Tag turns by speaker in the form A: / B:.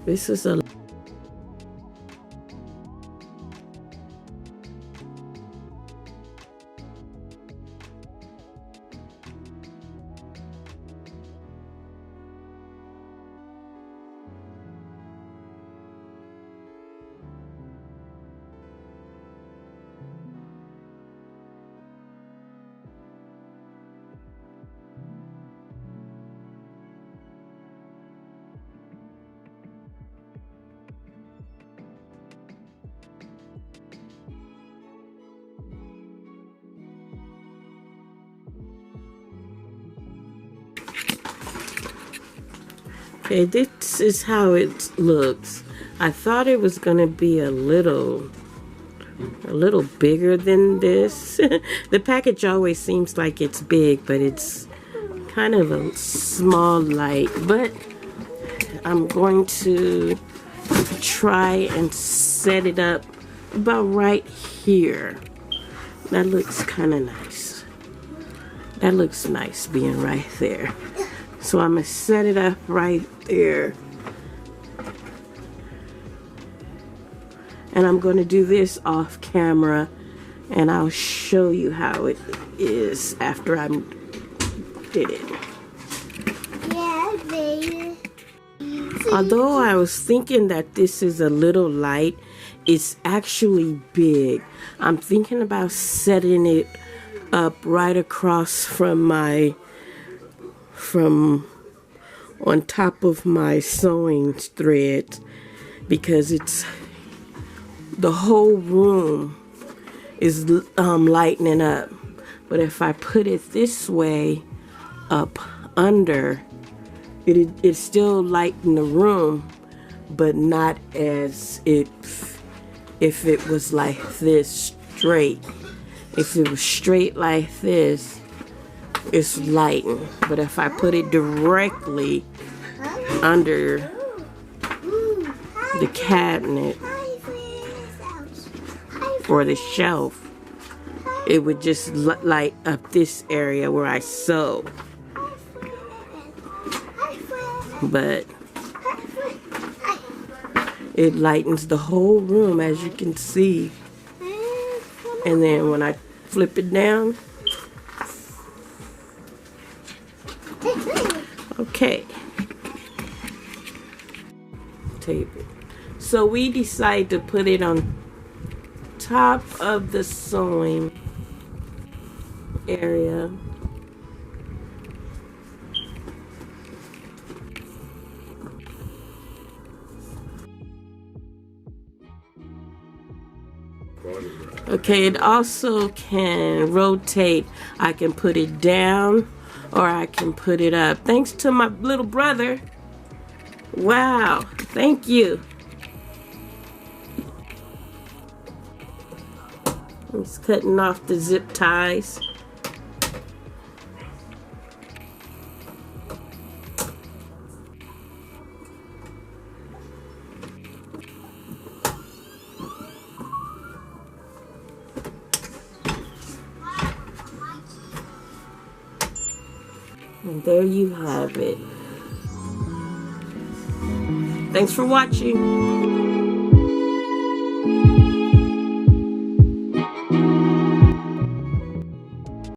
A: This is a okay, this is how it looks. I thought it was gonna be a little bigger than this. The package always seems like it's big, but it's kind of a small light. But I'm going to try and set it up about right here. That looks kind of nice. That looks nice being right there. So I'm gonna set it up right there. And I'm gonna do this off camera, and I'll show you how it is after I did it.
B: Yeah, baby.
A: Although I was thinking that this is a little light, it's actually big. I'm thinking about setting it up right across from on top of my sewing thread, because it's the whole room is lightening up. But if I put it this way up under, it still lighten the room, but not as if it was like this straight. If it was straight like this, it's lightened. But if I put it directly under the cabinet or the shelf, it would just light up this area where I sew. But it lightens the whole room, as you can see. And then when I flip it down, okay, tape it. So we decide to put it on top of the sewing area. Okay, it also can rotate. I can put it down or I can put it up. Thanks to my little brother. Wow, thank you. He's cutting off the zip ties. And there you have it. Thanks for watching.